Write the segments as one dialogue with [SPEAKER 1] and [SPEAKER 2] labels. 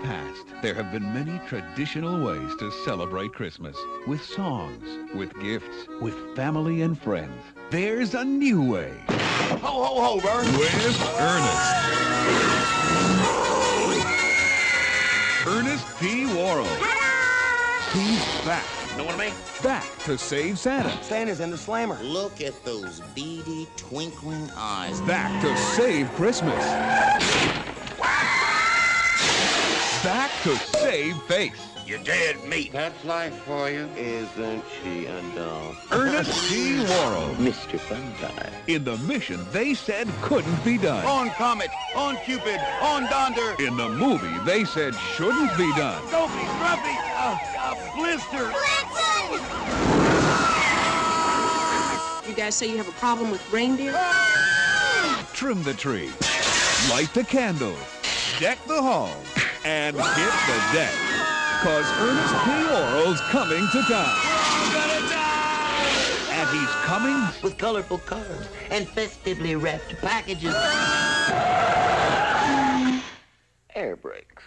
[SPEAKER 1] past, there have been many traditional ways to celebrate Christmas. With songs, with gifts, with family and friends. There's a new way.
[SPEAKER 2] Ho, ho, ho, Bert.
[SPEAKER 1] With Ernest. Ernest P. Worrell. He's back.
[SPEAKER 2] Know what I mean?
[SPEAKER 1] Back to save Santa.
[SPEAKER 2] Santa's in the slammer.
[SPEAKER 3] Look at those beady, twinkling eyes.
[SPEAKER 1] Back to save Christmas. Back to save face.
[SPEAKER 2] You're dead meat.
[SPEAKER 4] That's life for you.
[SPEAKER 5] Isn't she a doll?
[SPEAKER 1] Ernest P. Worrell.
[SPEAKER 5] Mr. Funtime.
[SPEAKER 1] In the mission they said couldn't be done.
[SPEAKER 2] On Comet, on Cupid, on Donder.
[SPEAKER 1] In the movie they said shouldn't be done.
[SPEAKER 2] Dopey, Grumpy, Blister.
[SPEAKER 6] You guys say you have a problem with reindeer?
[SPEAKER 1] Trim the tree. Light the candles. Deck the halls. And hit the deck. 'Cause Ernest P. Worrell's coming to town.
[SPEAKER 2] I'm gonna die!
[SPEAKER 1] And he's coming
[SPEAKER 3] With colorful cards and festively wrapped packages.
[SPEAKER 5] Air brakes.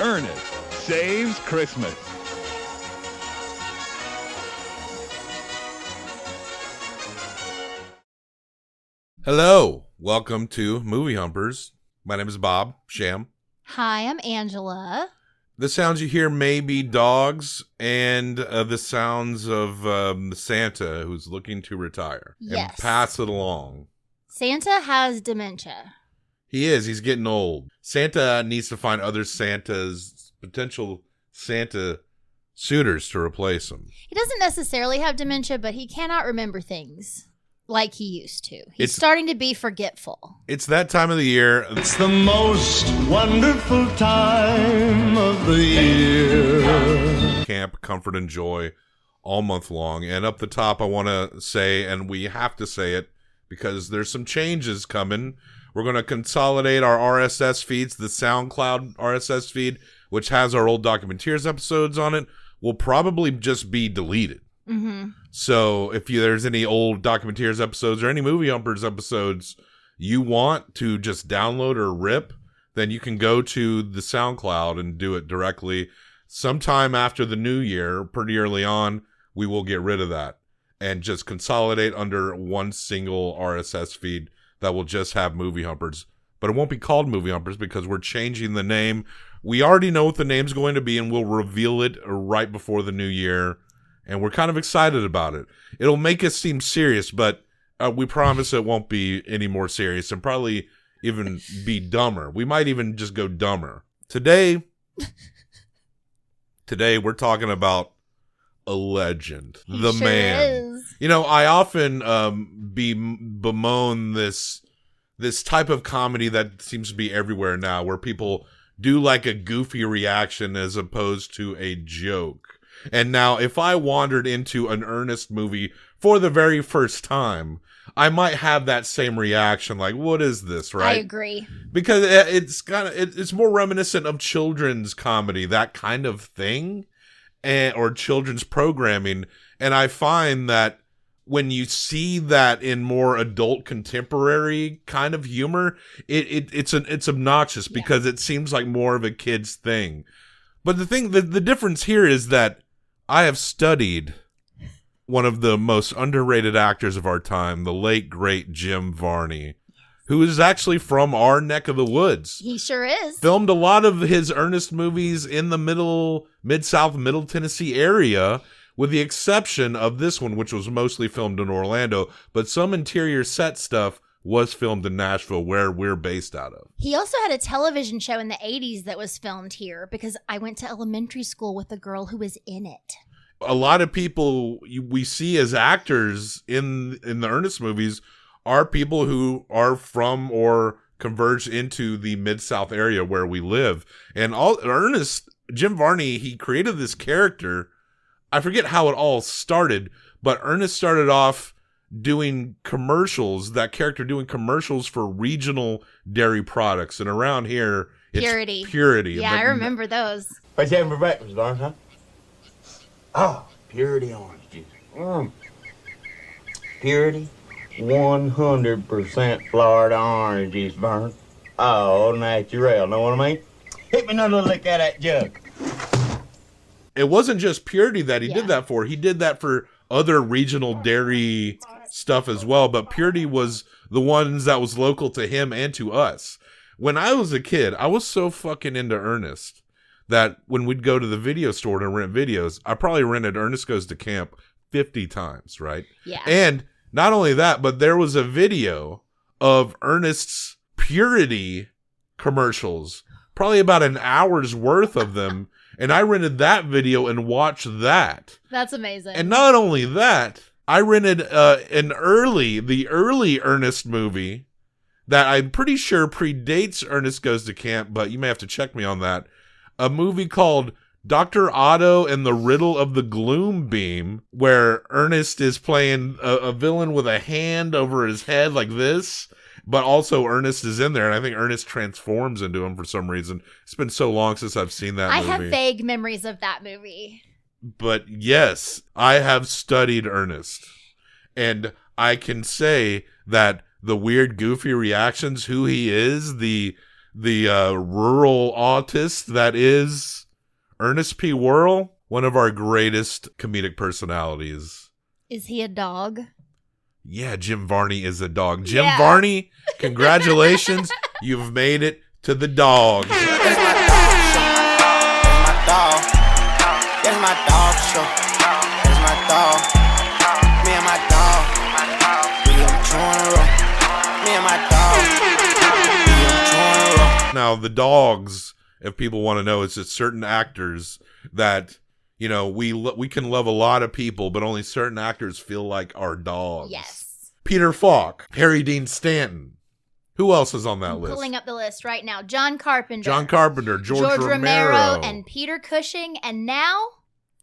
[SPEAKER 1] Ernest Saves Christmas.
[SPEAKER 7] Hello, welcome to Movie Humpers. My name is Bob Sham.
[SPEAKER 8] Hi, I'm Angela.
[SPEAKER 7] The sounds you hear may be dogs and the sounds of Santa who's looking to retire and
[SPEAKER 8] Yes.
[SPEAKER 7] pass it along.
[SPEAKER 8] Santa has dementia.
[SPEAKER 7] He is. He's getting old. Santa needs to find other Santas, potential Santa suitors to replace him.
[SPEAKER 8] He doesn't necessarily have dementia, but he cannot remember things like he used to. He's
[SPEAKER 7] It's-
[SPEAKER 8] starting to be forgetful.
[SPEAKER 7] It's that time of the year.
[SPEAKER 9] It's the most wonderful time of the year.
[SPEAKER 7] Camp, comfort, and joy all month long. And up the top, I want to say, and we have to say it because there's some changes coming. We're going to consolidate our RSS feeds. The SoundCloud RSS feed, which has our old Documenteers episodes on it, will probably just be deleted.
[SPEAKER 8] Mm-hmm.
[SPEAKER 7] So if there's any old Documenteers episodes or any Movie Humpers episodes you want to just download or rip, then you can go to the SoundCloud and do it directly. Sometime after the new year, pretty early on, we will get rid of that and just consolidate under one single RSS feed that will just have Movie Humpers. But it won't be called Movie Humpers because we're changing the name. We already know what the name's going to be, and we'll reveal it right before the new year. And we're kind of excited about it. It'll make us seem serious, but we promise it won't be any more serious and probably even be dumber. We might even just go dumber. Today we're talking about a legend, the
[SPEAKER 8] sure
[SPEAKER 7] man.
[SPEAKER 8] is.
[SPEAKER 7] You know, I often bemoan this type of comedy that seems to be everywhere now, where people do like a goofy reaction as opposed to a joke. And now, if I wandered into an Ernest movie for the very first time, I might have that same reaction, like, what is this, right?
[SPEAKER 8] I agree.
[SPEAKER 7] Because it's more reminiscent of children's comedy, that kind of thing, or children's programming. And I find that when you see that in more adult contemporary kind of humor, it's obnoxious because it seems like more of a kid's thing. But the difference here is that I have studied one of the most underrated actors of our time, the late, great Jim Varney, who is actually from our neck of the woods.
[SPEAKER 8] He sure is.
[SPEAKER 7] Filmed a lot of his Ernest movies in the Mid-South, Middle Tennessee area, with the exception of this one, which was mostly filmed in Orlando, but some interior set stuff was filmed in Nashville, where we're based out of.
[SPEAKER 8] He also had a television show in the 80s that was filmed here because I went to elementary school with a girl who was in it.
[SPEAKER 7] A lot of people we see as actors in the Ernest movies are people who are from or converge into the Mid-South area where we live. And Ernest, Jim Varney, he created this character. I forget how it all started, but Ernest started off doing commercials, that character doing commercials for regional dairy products. And around here, it's Purity.
[SPEAKER 8] Yeah, I remember those.
[SPEAKER 4] What you having for breakfast, Vern, huh? Oh, Purity orange juice. Purity, 100% Florida orange juice, Vern. Oh, natural, know what I mean? Hit me another lick out of that jug.
[SPEAKER 7] It wasn't just Purity that he did that for. He did that for other regional dairy stuff as well, but Purity was the ones that was local to him and to us. When I was a kid, I was so fucking into Ernest that when we'd go to the video store to rent videos, I probably rented Ernest Goes to Camp 50 times, right?
[SPEAKER 8] Yeah.
[SPEAKER 7] And not only that, but there was a video of Ernest's Purity commercials, probably about an hour's worth of them, and I rented that video and watched that.
[SPEAKER 8] That's amazing.
[SPEAKER 7] And not only that, I rented the early Ernest movie that I'm pretty sure predates Ernest Goes to Camp, but you may have to check me on that. A movie called Dr. Otto and the Riddle of the Gloom Beam, where Ernest is playing a villain with a hand over his head like this, but also Ernest is in there, and I think Ernest transforms into him for some reason. It's been so long since I've seen that movie.
[SPEAKER 8] I have vague memories of that movie.
[SPEAKER 7] But yes, I have studied Ernest, and I can say that the weird, goofy reactions, who he is, the rural autist that is Ernest P. Worrell, one of our greatest comedic personalities.
[SPEAKER 8] Is he a dog?
[SPEAKER 7] Yeah, Jim Varney is a dog. Jim Varney, congratulations. You've made it to the dog.
[SPEAKER 10] It's my dog. It's my dog show. It's my dog. Me and my dog. We on touring road. Me and my dog. We on touring road.
[SPEAKER 7] Now, the dogs, if people want to know, it's just certain actors that, you know, we can love a lot of people, but only certain actors feel like our dogs.
[SPEAKER 8] Yes.
[SPEAKER 7] Peter Falk, Harry Dean Stanton. Who else is on that list?
[SPEAKER 8] Pulling up the list right now. John Carpenter.
[SPEAKER 7] George Romero,
[SPEAKER 8] and Peter Cushing, and now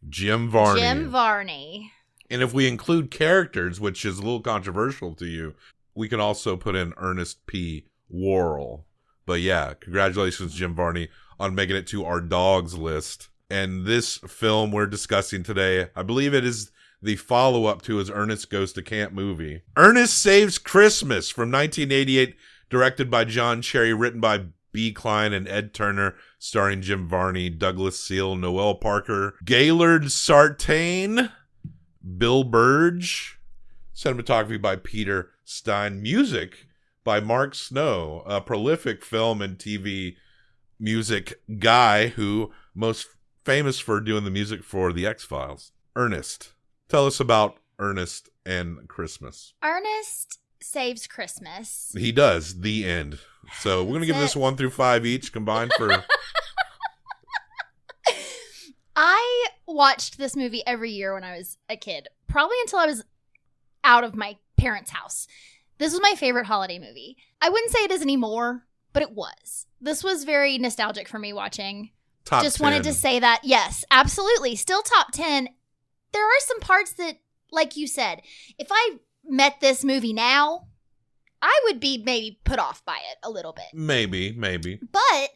[SPEAKER 7] Jim Varney.
[SPEAKER 8] Jim Varney.
[SPEAKER 7] And if we include characters, which is a little controversial to you, we can also put in Ernest P. Worrell. But yeah, congratulations, Jim Varney, on making it to our dogs list. And this film we're discussing today, I believe it is the follow-up to his Ernest Goes to Camp movie. Ernest Saves Christmas from 1988, directed by John Cherry, written by B. Klein and Ed Turner, starring Jim Varney, Douglas Seal, Noel Parker, Gaylord Sartain, Bill Burge, cinematography by Peter Stein, music by Mark Snow, a prolific film and TV music guy who most famous for doing the music for The X-Files. Ernest. Tell us about Ernest and Christmas.
[SPEAKER 8] Ernest Saves Christmas.
[SPEAKER 7] He does. The end. So we're going to give this 1 through 5 each combined for...
[SPEAKER 8] I watched this movie every year when I was a kid, probably until I was out of my parents' house. This was my favorite holiday movie. I wouldn't say it is anymore, but it was. This was very nostalgic for me watching.
[SPEAKER 7] Top
[SPEAKER 8] Just
[SPEAKER 7] 10.
[SPEAKER 8] wanted to say that. Yes, absolutely. Still top 10. There are some parts that, like you said, if I met this movie now, I would be maybe put off by it a little bit.
[SPEAKER 7] Maybe.
[SPEAKER 8] But, and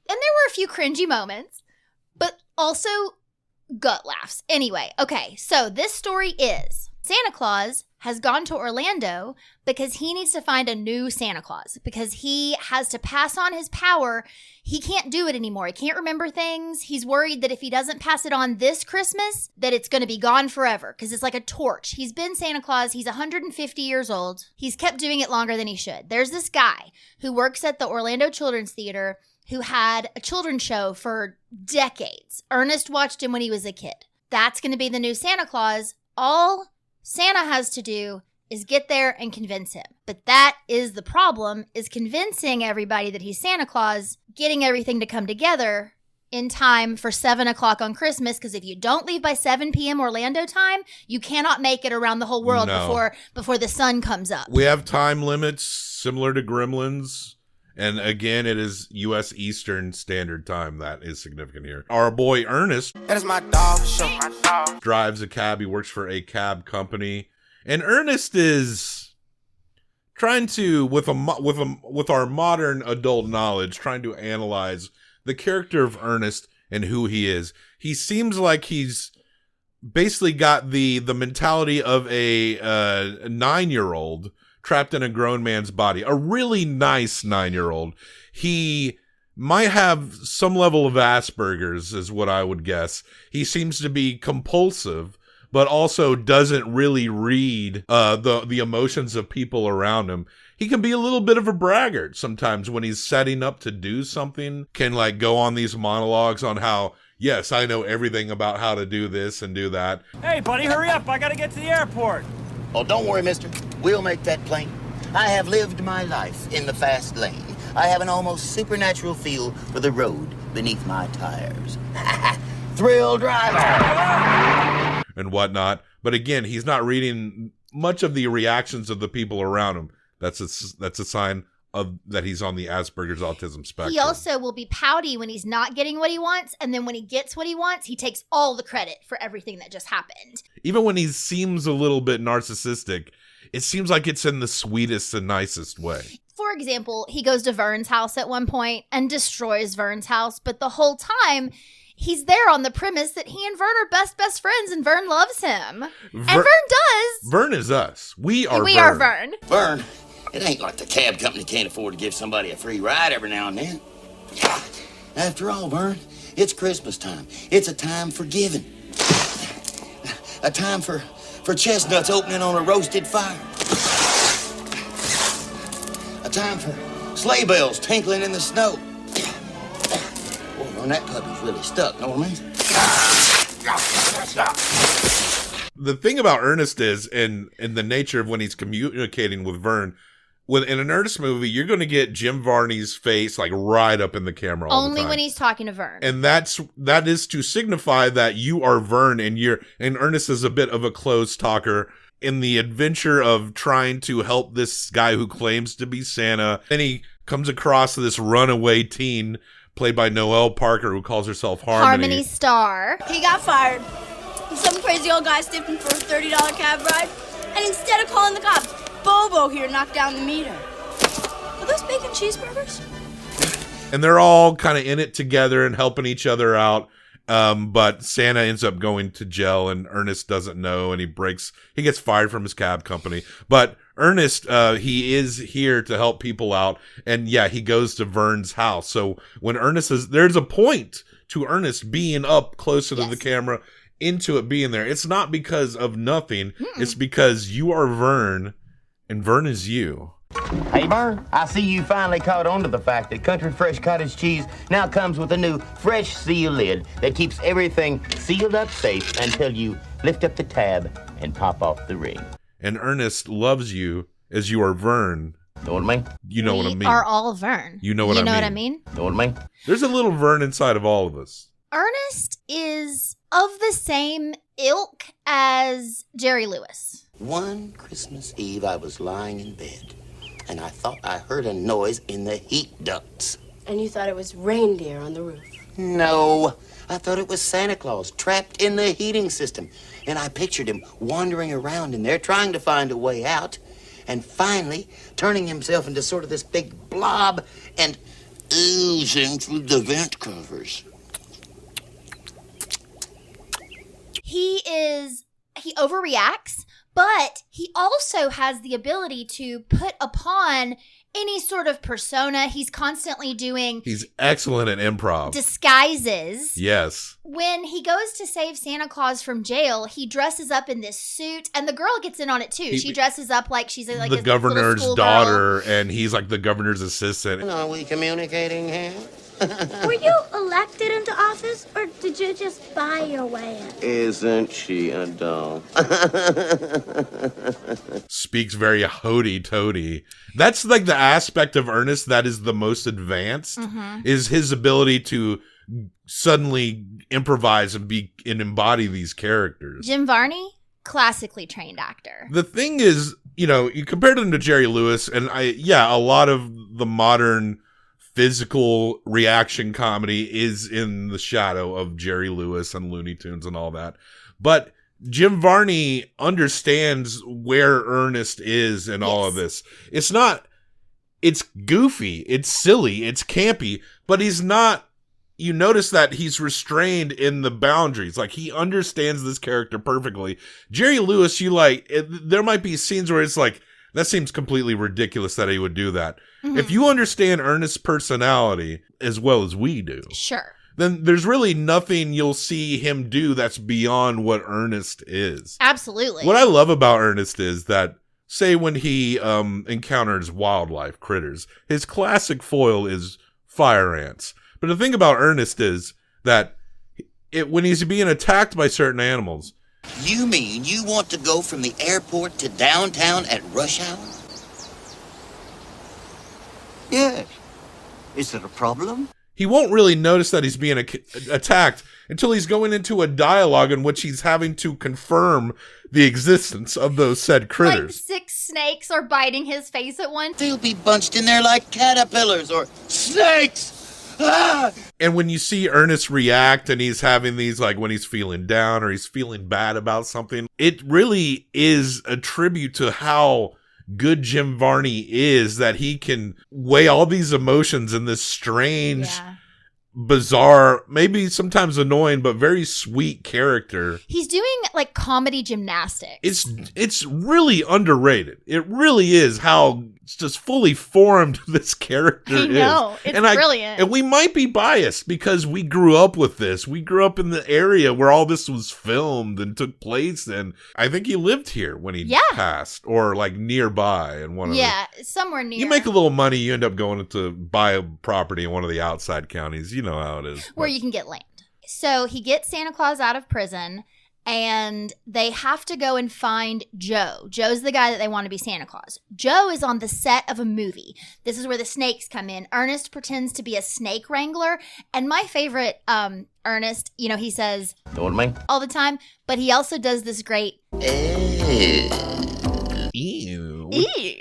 [SPEAKER 8] there were a few cringy moments, but also gut laughs. Anyway, okay, so this story is Santa Claus has gone to Orlando because he needs to find a new Santa Claus because he has to pass on his power. He can't do it anymore. He can't remember things. He's worried that if he doesn't pass it on this Christmas, that it's going to be gone forever because it's like a torch. He's been Santa Claus. He's 150 years old. He's kept doing it longer than he should. There's this guy who works at the Orlando Children's Theater who had a children's show for decades. Ernest watched him when he was a kid. That's going to be the new Santa Claus. All Santa has to do is get there and convince him. But that is the problem, is convincing everybody that he's Santa Claus, getting everything to come together in time for 7 o'clock on Christmas, because if you don't leave by 7 p.m. Orlando time, you cannot make it around the whole world before the sun comes up.
[SPEAKER 7] We have time limits similar to Gremlins. And again, it is U.S. Eastern Standard Time that is significant here. Our boy Ernest,
[SPEAKER 10] That is my dog show.
[SPEAKER 7] drives a cab. He works for a cab company, and Ernest is trying to, with our modern adult knowledge, trying to analyze the character of Ernest and who he is. He seems like he's basically got the mentality of a 9-year-old trapped in a grown man's body. A really nice 9-year-old. He might have some level of Asperger's, is what I would guess. He seems to be compulsive, but also doesn't really read the emotions of people around him. He can be a little bit of a braggart sometimes when he's setting up to do something, can like go on these monologues on how, yes, I know everything about how to do this and do that.
[SPEAKER 11] Hey, buddy, hurry up. I gotta get to the airport.
[SPEAKER 3] Oh, don't worry, mister. We'll make that plain. I have lived my life in the fast lane. I have an almost supernatural feel for the road beneath my tires. Thrill driver!
[SPEAKER 7] And whatnot. But again, he's not reading much of the reactions of the people around him. That's a sign of that he's on the Asperger's autism spectrum.
[SPEAKER 8] He also will be pouty when he's not getting what he wants, and then when he gets what he wants, he takes all the credit for everything that just happened.
[SPEAKER 7] Even when he seems a little bit narcissistic, it seems like it's in the sweetest and nicest way.
[SPEAKER 8] For example, he goes to Vern's house at one point and destroys Vern's house, but the whole time he's there on the premise that he and Vern are best friends and Vern loves him. And Vern does.
[SPEAKER 7] Vern is us. We are
[SPEAKER 8] Vern.
[SPEAKER 2] Vern, it ain't like the cab company can't afford to give somebody a free ride every now and then. After all, Vern, it's Christmas time. It's a time for giving. A time for chestnuts opening on a roasted fire. A time for sleigh bells tinkling in the snow. Boy, Vern, that puppy's really stuck, know what I mean?
[SPEAKER 7] The thing about Ernest is, in the nature of when he's communicating with Vern, in an Ernest movie, you're going to get Jim Varney's face like right up in the camera all the
[SPEAKER 8] Only
[SPEAKER 7] time.
[SPEAKER 8] when he's talking to Vern.
[SPEAKER 7] And that is to signify that you are Vern, and Ernest is a bit of a close talker in the adventure of trying to help this guy who claims to be Santa. And he comes across this runaway teen played by Noelle Parker who calls herself
[SPEAKER 8] Harmony Star.
[SPEAKER 12] He got fired. Some crazy old guy stiffed him for a $30 cab ride. And instead of calling the cops, Bobo here knocked down the meter. Are those bacon cheeseburgers?
[SPEAKER 7] And they're all kind of in it together and helping each other out. But Santa ends up going to jail and Ernest doesn't know, and he gets fired from his cab company. But Ernest, he is here to help people out. And yeah, he goes to Vern's house. So when there's a point to Ernest being up closer to the camera, into it being there. It's not because of nothing. It's because you are Vern and Vern is you.
[SPEAKER 3] Hey, Vern, I see you finally caught on to the fact that Country Fresh Cottage Cheese now comes with a new fresh seal lid that keeps everything sealed up safe until you lift up the tab and pop off the ring.
[SPEAKER 7] And Ernest loves you as you are Vern.
[SPEAKER 3] Know what I mean?
[SPEAKER 7] You know what I mean.
[SPEAKER 8] We are all Vern.
[SPEAKER 7] You know what I mean.
[SPEAKER 8] You know what I mean?
[SPEAKER 3] Know what I mean?
[SPEAKER 7] There's a little Vern inside of all of us.
[SPEAKER 8] Ernest is of the same ilk as Jerry Lewis.
[SPEAKER 3] One Christmas Eve, I was lying in bed, and I thought I heard a noise in the heat ducts.
[SPEAKER 12] And you thought it was reindeer on the roof?
[SPEAKER 3] No, I thought it was Santa Claus trapped in the heating system. And I pictured him wandering around in there trying to find a way out, and finally turning himself into sort of this big blob and oozing through the vent covers.
[SPEAKER 8] He overreacts, but he also has the ability to put upon any sort of persona. He's constantly doing...
[SPEAKER 7] He's excellent at improv.
[SPEAKER 8] Disguises.
[SPEAKER 7] Yes.
[SPEAKER 8] When he goes to save Santa Claus from jail, he dresses up in this suit, and the girl gets in on it too. She dresses up like she's like
[SPEAKER 7] the governor's daughter, and he's like the governor's assistant.
[SPEAKER 3] Are we communicating here?
[SPEAKER 13] Were you elected into office, or did you just buy your way in?
[SPEAKER 5] Isn't she a doll?
[SPEAKER 7] Speaks very hoity-toity. That's like the aspect of Ernest that is the most advanced, is his ability to suddenly improvise and embody these characters.
[SPEAKER 8] Jim Varney, classically trained actor.
[SPEAKER 7] The thing is, you compared him to Jerry Lewis, and a lot of the modern physical reaction comedy is in the shadow of Jerry Lewis and Looney Tunes and all that. But Jim Varney understands where Ernest is in all of this. It's goofy, it's silly, it's campy, but he's not, you notice that he's restrained in the boundaries. Like, he understands this character perfectly. Jerry Lewis, there might be scenes where it's like, That seems completely ridiculous that he would do that. If you understand Ernest's personality as well as we do,
[SPEAKER 8] sure,
[SPEAKER 7] then there's really nothing you'll see him do that's beyond what Ernest is.
[SPEAKER 8] Absolutely.
[SPEAKER 7] What I love about Ernest is that, say when he encounters wildlife, critters, his classic foil is fire ants. But the thing about Ernest is that when he's being attacked by certain animals...
[SPEAKER 3] You mean you want to go from the airport to downtown at rush hour?
[SPEAKER 14] Yes. Is there a problem?
[SPEAKER 7] He won't really notice that he's being attacked until he's going into a dialogue in which he's having to confirm the existence of those said critters.
[SPEAKER 8] Like 6 snakes are biting his face at once.
[SPEAKER 3] They'll be bunched in there like caterpillars or snakes. Ah!
[SPEAKER 7] And when you see Ernest react and he's having these, like when he's feeling down or he's feeling bad about something, it really is a tribute to how good Jim Varney is, that he can weigh all these emotions in this strange, bizarre, maybe sometimes annoying, but very sweet character.
[SPEAKER 8] He's doing like comedy gymnastics.
[SPEAKER 7] It's really underrated. It really is how just fully formed this character is.
[SPEAKER 8] I know. It's brilliant.
[SPEAKER 7] And we might be biased because we grew up with this. We grew up in the area where all this was filmed and took place. And I think he lived here when he passed, or like nearby in one of
[SPEAKER 8] somewhere near.
[SPEAKER 7] You make a little money, you end up going to buy a property in one of the outside counties. You know how it is.
[SPEAKER 8] Where you can get land. So he gets Santa Claus out of prison, and they have to go and find Joe. Joe's the guy that they want to be Santa Claus. Joe is on the set of a movie. This is where the snakes come in. Ernest pretends to be a snake wrangler. And my favorite, Ernest, you know, he says all the time, but he also does this great
[SPEAKER 7] Ew.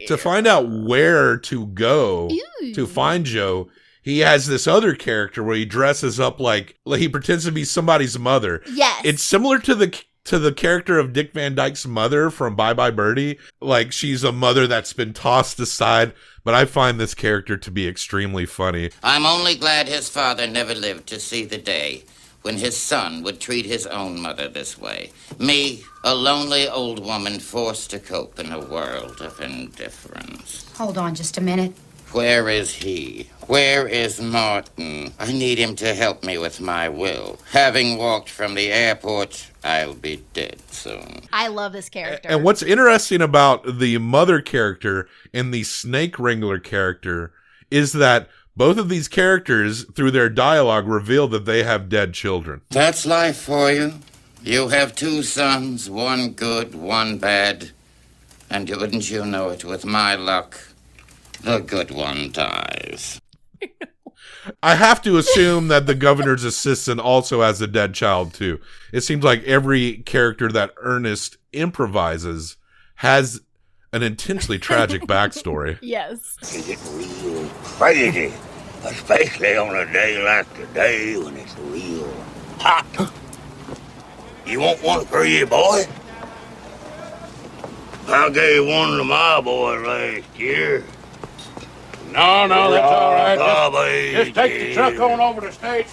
[SPEAKER 7] To find out where to go to find Joe, he has this other character where he dresses up like he pretends to be somebody's mother.
[SPEAKER 8] Yes.
[SPEAKER 7] It's similar to the character of Dick Van Dyke's mother from Bye Bye Birdie. Like, she's a mother that's been tossed aside, but I find this character to be extremely funny.
[SPEAKER 2] I'm only glad his father never lived to see the day when his son would treat his own mother this way. Me, a lonely old woman forced to cope in a world of indifference.
[SPEAKER 15] Hold on just a minute.
[SPEAKER 2] Where is he? Where is Martin? I need him to help me with my will. Having walked from the airport, I'll be dead soon.
[SPEAKER 8] I love this character.
[SPEAKER 7] And what's interesting about the mother character and the snake wrangler character is that both of these characters, through their dialogue, reveal that they have dead children.
[SPEAKER 2] That's life for you. You have 2 sons, one good, one bad. And wouldn't you know it, with my luck, the good one dies.
[SPEAKER 7] I have to assume that the governor's assistant also has a dead child, too. It seems like every character that Ernest improvises has an intensely tragic backstory.
[SPEAKER 8] Yes.
[SPEAKER 16] You get real crazy, especially on a day like today when it's real hot. You want one for you, boy? I gave one to my boy last year.
[SPEAKER 17] No, that's all right. Just take the truck on over to stage.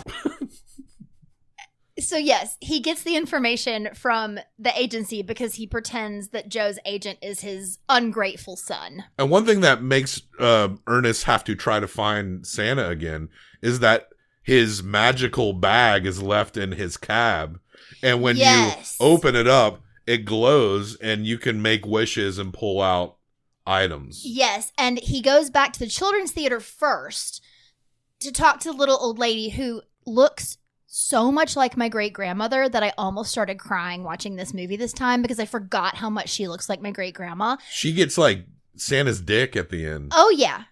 [SPEAKER 8] So yes, he gets the information from the agency because he pretends that Joe's agent is his ungrateful son.
[SPEAKER 7] And one thing that makes Ernest have to try to find Santa again is that his magical bag is left in his cab. And when you open it up, it glows and you can make wishes and pull out items.
[SPEAKER 8] Yes, and he goes back to the children's theater first to talk to the little old lady who looks so much like my great-grandmother that I almost started crying watching this movie this time because I forgot how much she looks like my great-grandma.
[SPEAKER 7] She gets like Santa's dick at the end.
[SPEAKER 8] Oh yeah.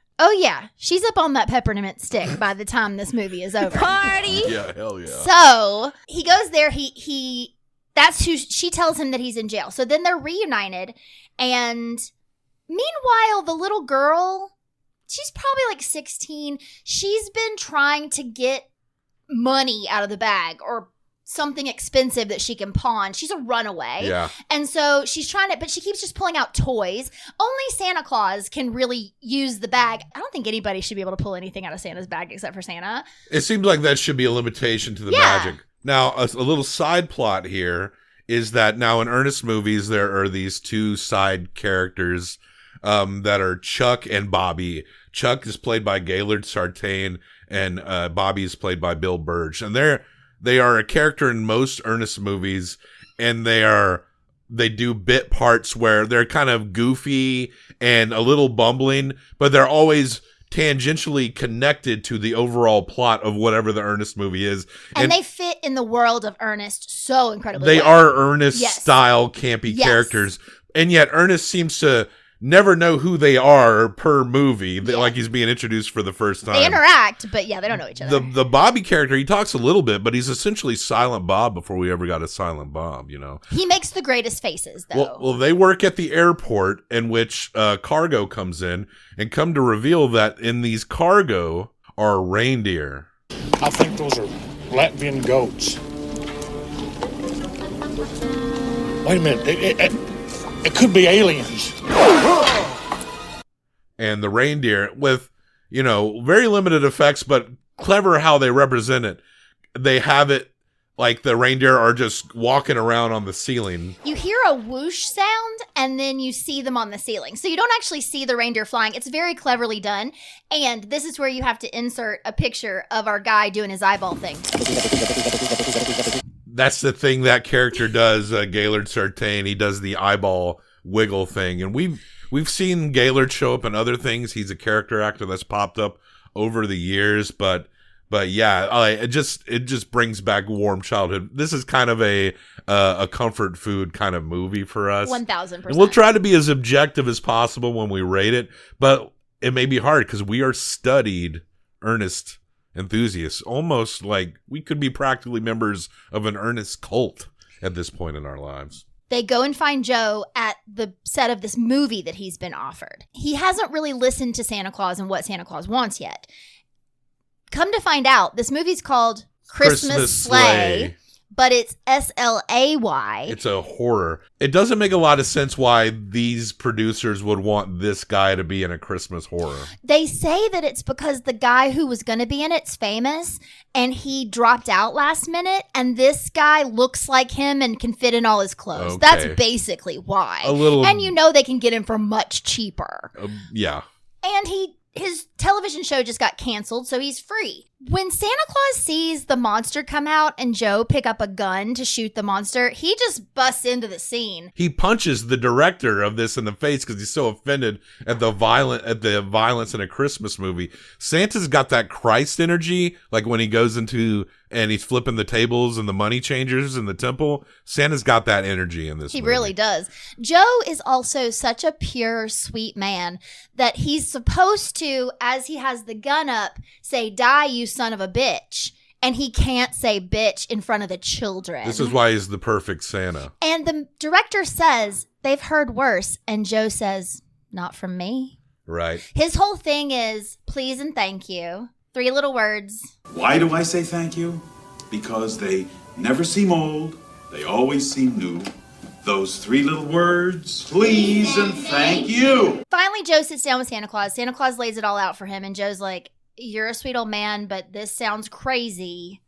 [SPEAKER 8] She's up on that peppermint stick by the time this movie is over. Party!
[SPEAKER 7] Yeah, hell yeah.
[SPEAKER 8] So he goes there, that's who she tells him that he's in jail. So then they're reunited, and meanwhile, the little girl, she's probably like 16. She's been trying to get money out of the bag or something expensive that she can pawn. She's a runaway.
[SPEAKER 7] Yeah.
[SPEAKER 8] And so she's trying to, but she keeps just pulling out toys. Only Santa Claus can really use the bag. I don't think anybody should be able to pull anything out of Santa's bag except for Santa.
[SPEAKER 7] It seems like that should be a limitation to the magic. Now, a little side plot here is that now in Ernest movies, there are these 2 side characters that are Chuck and Bobby. Chuck is played by Gaylord Sartain, and Bobby is played by Bill Burge. And they are a character in most Ernest movies, and they do bit parts where they're kind of goofy and a little bumbling, but they're always tangentially connected to the overall plot of whatever the Ernest movie is.
[SPEAKER 8] And they fit in the world of Ernest so incredibly
[SPEAKER 7] They
[SPEAKER 8] well.
[SPEAKER 7] are Ernest-style campy characters, and yet Ernest seems to never know who they are per movie, like he's being introduced for the first time.
[SPEAKER 8] They interact, but they don't know each other.
[SPEAKER 7] The Bobby character, he talks a little bit, but he's essentially Silent Bob before we ever got a Silent Bob, you know?
[SPEAKER 8] He makes the greatest faces, though.
[SPEAKER 7] Well, they work at the airport in which cargo comes in, and come to reveal that in these cargo are reindeer.
[SPEAKER 17] I think those are Latvian goats. Wait a minute. It could be aliens.
[SPEAKER 7] And the reindeer, with, very limited effects, but clever how they represent it. They have it like the reindeer are just walking around on the ceiling.
[SPEAKER 8] You hear a whoosh sound, and then you see them on the ceiling. So you don't actually see the reindeer flying. It's very cleverly done. And this is where you have to insert a picture of our guy doing his eyeball thing.
[SPEAKER 7] That's the thing that character does, Gaylord Sartain. He does the eyeball wiggle thing. And we've seen Gaylord show up in other things. He's a character actor that's popped up over the years. But yeah, it just brings back warm childhood. This is kind of a comfort food kind of movie for us.
[SPEAKER 8] 1000%.
[SPEAKER 7] And we'll try to be as objective as possible when we rate it. But it may be hard because we are studied Ernest enthusiasts, almost like we could be practically members of an Ernest cult at this point in our lives.
[SPEAKER 8] They go and find Joe at the set of this movie that he's been offered. He hasn't really listened to Santa Claus and what Santa Claus wants yet. Come to find out, this movie's called Christmas Sleigh, but it's S-L-A-Y.
[SPEAKER 7] It's a horror. It doesn't make a lot of sense why these producers would want this guy to be in a Christmas horror.
[SPEAKER 8] They say that it's because the guy who was going to be in it's famous, and he dropped out last minute, and this guy looks like him and can fit in all his clothes.
[SPEAKER 7] Okay.
[SPEAKER 8] That's basically why. And they can get him for much cheaper.
[SPEAKER 7] Yeah.
[SPEAKER 8] And his television show just got canceled, so he's free. When Santa Claus sees the monster come out and Joe pick up a gun to shoot the monster, he just busts into the scene.
[SPEAKER 7] He punches the director of this in the face because he's so offended at the violence in a Christmas movie. Santa's got that Christ energy, like when he goes into and he's flipping the tables and the money changers in the temple. Santa's got that energy in this movie.
[SPEAKER 8] He really does. Joe is also such a pure, sweet man that he's supposed to, as he has the gun up, say, "Die, you son of a bitch." And he can't say bitch in front of the children.
[SPEAKER 7] This is why he's the perfect Santa.
[SPEAKER 8] And the director says, they've heard worse. And Joe says, not from me.
[SPEAKER 7] Right.
[SPEAKER 8] His whole thing is, please and thank you. 3 little words.
[SPEAKER 15] Why do I say thank you? Because they never seem old. They always seem new. Those 3 little words, please and thank you.
[SPEAKER 8] Finally, Joe sits down with Santa Claus. Santa Claus lays it all out for him. And Joe's like, you're a sweet old man, but this sounds crazy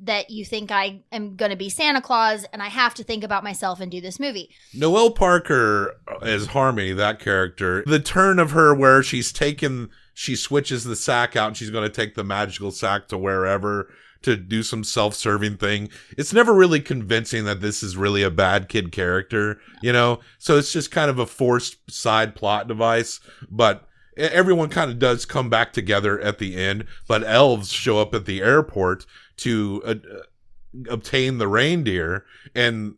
[SPEAKER 8] that you think I am going to be Santa Claus and I have to think about myself and do this movie.
[SPEAKER 7] Noelle Parker as Harmony, that character, the turn of her where she switches the sack out and she's going to take the magical sack to wherever to do some self-serving thing. It's never really convincing that this is really a bad kid character, So it's just kind of a forced side plot device, but everyone kind of does come back together at the end, but elves show up at the airport to obtain the reindeer, and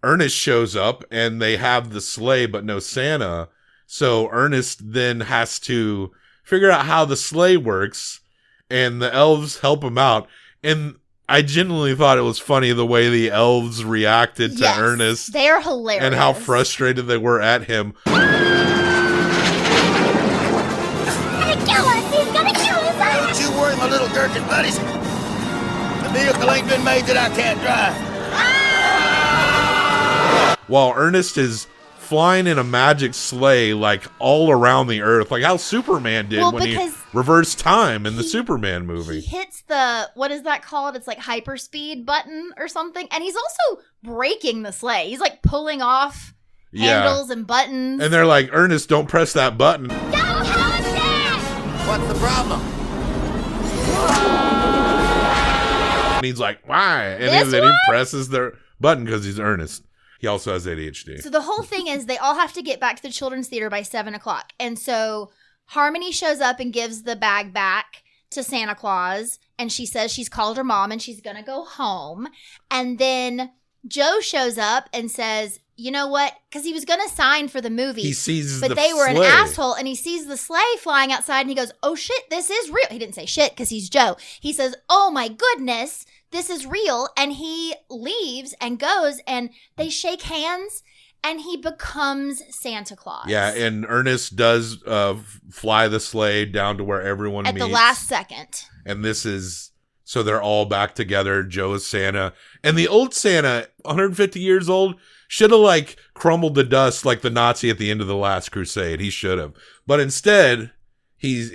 [SPEAKER 7] Ernest shows up, and they have the sleigh but no Santa. So Ernest then has to figure out how the sleigh works, and the elves help him out. And I genuinely thought it was funny the way the elves reacted to Ernest.
[SPEAKER 8] They are hilarious.
[SPEAKER 7] And how frustrated they were at him.
[SPEAKER 2] Don't you worry, my little gherkin buddies. The vehicle ain't been made that I can't drive.
[SPEAKER 7] While Ernest is flying in a magic sleigh, like all around the earth, like how Superman did when he reversed time in the Superman movie.
[SPEAKER 8] He hits the, what is that called? It's like hyperspeed button or something. And he's also breaking the sleigh. He's like pulling off handles and buttons.
[SPEAKER 7] And they're like, Ernest, don't press that button.
[SPEAKER 3] What's the problem?
[SPEAKER 7] And he's like, why? And then he presses their button because he's Ernest. He also has ADHD.
[SPEAKER 8] So the whole thing is they all have to get back to the children's theater by 7 o'clock. And so Harmony shows up and gives the bag back to Santa Claus. And she says she's called her mom and she's going to go home. And then Joe shows up and says, you know what? Because he was going to sign for the movie.
[SPEAKER 7] He sees
[SPEAKER 8] but they were an asshole. And he sees the sleigh flying outside and he goes, oh shit, this is real. He didn't say shit because he's Joe. He says, oh my goodness, this is real. And he leaves and goes and they shake hands and he becomes Santa Claus.
[SPEAKER 7] Yeah, and Ernest does fly the sleigh down to where everyone meets.
[SPEAKER 8] At the last second.
[SPEAKER 7] And this is, so they're all back together. Joe is Santa. And the old Santa, 150 years old, should have like crumbled to dust like the Nazi at the end of the Last Crusade. He should have. But instead, he's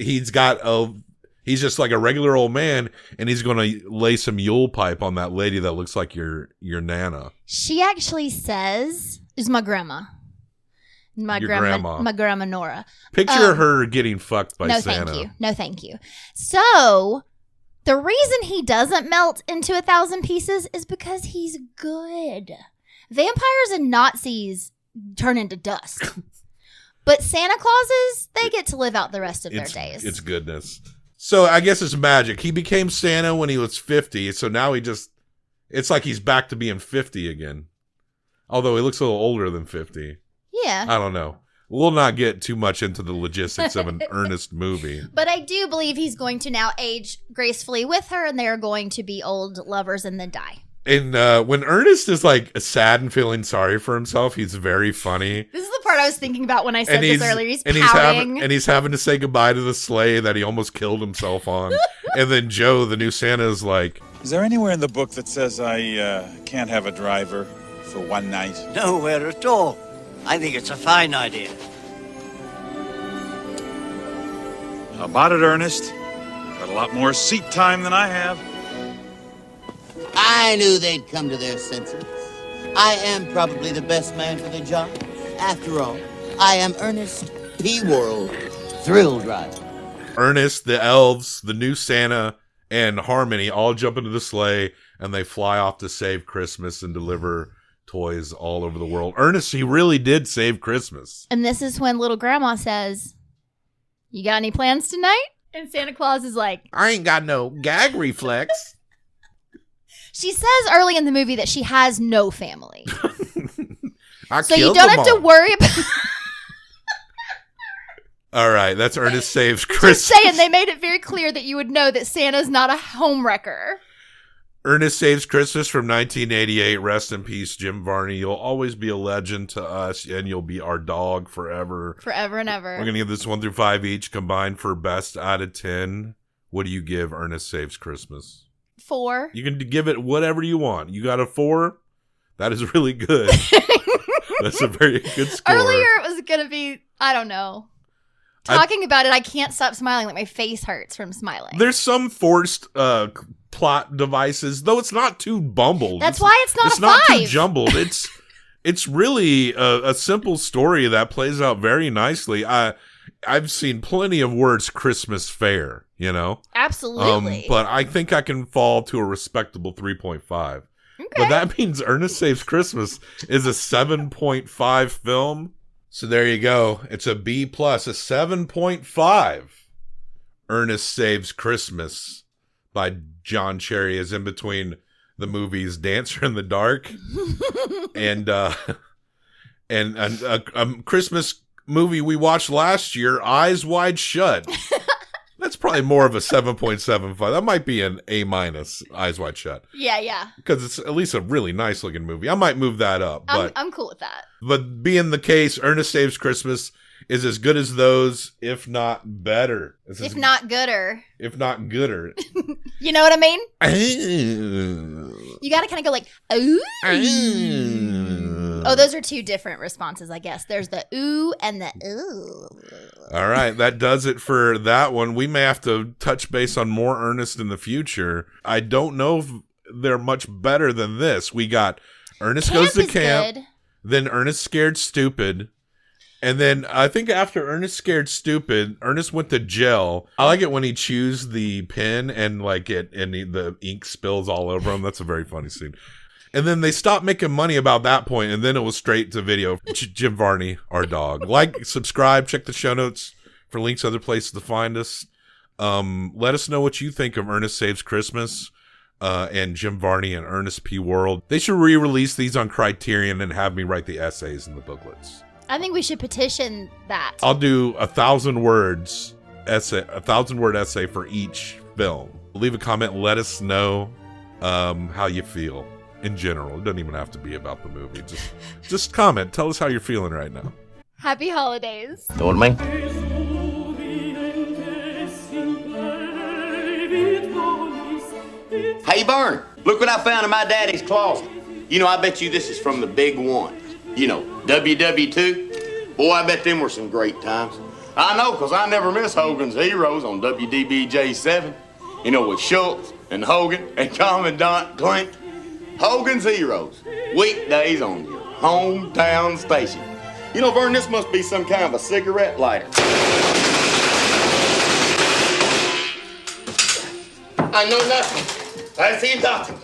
[SPEAKER 7] just like a regular old man, and he's going to lay some Yule pipe on that lady that looks like your Nana.
[SPEAKER 8] She actually says, "Is my grandma." My grandma Nora.
[SPEAKER 7] Picture her getting fucked by Santa.
[SPEAKER 8] Thank you. No, thank you. So the reason he doesn't melt into 1,000 pieces is because he's good. Vampires and Nazis turn into dust. But Santa Clauses, they get to live out the rest of their days.
[SPEAKER 7] It's goodness. So I guess it's magic. He became Santa when he was 50, so now it's like he's back to being 50 again. Although he looks a little older than 50.
[SPEAKER 8] Yeah.
[SPEAKER 7] I don't know. We'll not get too much into the logistics of an Ernest movie.
[SPEAKER 8] But I do believe he's going to now age gracefully with her, and they're going to be old lovers and then die.
[SPEAKER 7] And when Ernest is like sad and feeling sorry for himself, he's very funny.
[SPEAKER 8] This is the part I was thinking about when I said this earlier. He's pouting.
[SPEAKER 7] He's having to say goodbye to the sleigh that he almost killed himself on. And then Joe, the new Santa, is like,
[SPEAKER 15] Is there anywhere in the book that says I can't have a driver for one night?
[SPEAKER 14] Nowhere at all. I think it's a fine idea.
[SPEAKER 15] How about it, Ernest? Got a lot more seat time than I have.
[SPEAKER 3] I knew they'd come to their senses. I am probably the best man for the job. After all, I am Ernest P. World, thrill driver.
[SPEAKER 7] Ernest, the elves, the new Santa, and Harmony all jump into the sleigh, and they fly off to save Christmas and deliver toys all over the world. Ernest, he really did save Christmas.
[SPEAKER 8] And this is when little grandma says, you got any plans tonight? And Santa Claus is like,
[SPEAKER 7] I ain't got no gag reflex.
[SPEAKER 8] She says early in the movie that she has no family.
[SPEAKER 7] So
[SPEAKER 8] you don't have to worry about...
[SPEAKER 7] All right, that's Ernest Saves Christmas.
[SPEAKER 8] Just saying, they made it very clear that you would know that Santa's not a homewrecker.
[SPEAKER 7] Ernest Saves Christmas from 1988. Rest in peace, Jim Varney. You'll always be a legend to us, and you'll be our dog forever.
[SPEAKER 8] Forever and ever.
[SPEAKER 7] We're going to give this 1 through 5 each, combined for best out of 10. What do you give Ernest Saves Christmas?
[SPEAKER 8] 4.
[SPEAKER 7] You can give it whatever you want. You got a 4? That is really good. That's a very good score.
[SPEAKER 8] Earlier it was going to be, I don't know. Talking about it, I can't stop smiling. Like my face hurts from smiling.
[SPEAKER 7] There's some forced plot devices, though it's not too bumbled.
[SPEAKER 8] That's why it's not a 5.
[SPEAKER 7] It's not too jumbled. It's really a simple story that plays out very nicely. I've seen plenty of words Christmas fair, you know?
[SPEAKER 8] Absolutely.
[SPEAKER 7] But I think I can fall to a respectable 3.5.
[SPEAKER 8] Okay.
[SPEAKER 7] But that means Ernest Saves Christmas is a 7.5 film. So there you go. It's a B+, a 7.5. Ernest Saves Christmas by John Cherry is in between the movies Dancer in the Dark and a Christmas movie we watched last year, Eyes Wide Shut. That's probably more of a 7.75. That might be an A-, Eyes Wide Shut.
[SPEAKER 8] Yeah.
[SPEAKER 7] Because it's at least a really nice looking movie. I might move that up. But
[SPEAKER 8] I'm cool with that.
[SPEAKER 7] But being the case, Ernest Saves Christmas is as good as those, if not better.
[SPEAKER 8] If not gooder.
[SPEAKER 7] If not gooder.
[SPEAKER 8] You know what I mean? You got to kind of go like, ooh. Oh, those are 2 different responses, I guess. There's the ooh and the ooh.
[SPEAKER 7] All right, that does it for that one. We may have to touch base on more Ernest in the future. I don't know if they're much better than this. We got Ernest Goes to Camp.
[SPEAKER 8] Good.
[SPEAKER 7] Then Ernest Scared Stupid. And then I think after Ernest Scared Stupid, Ernest went to jail. I like it when he chews the pen and the ink spills all over him. That's a very funny scene. And then they stopped making money about that point, and then it was straight to video. Jim Varney, our dog. Like, subscribe, check the show notes for links to other places to find us. Let us know what you think of Ernest Saves Christmas and Jim Varney and Ernest P. World. They should re-release these on Criterion and have me write the essays in the booklets.
[SPEAKER 8] I think we should petition that.
[SPEAKER 7] I'll do 1,000-word essay for each film. Leave a comment and let us know how you feel in general. It doesn't even have to be about the movie. Just comment. Tell us how you're feeling right now.
[SPEAKER 8] Happy holidays.
[SPEAKER 5] Don't me.
[SPEAKER 2] Hey, Vern, look what I found in my daddy's closet. You know, I bet you this is from the big one. You know, WW2. Boy, I bet them were some great times. I know, because I never miss Hogan's Heroes on WDBJ7. You know, with Schultz and Hogan and Commandant Klink. Hogan's Heroes. Weekdays on your hometown station. You know, Vern, this must be some kind of a cigarette lighter. I know nothing. I see nothing.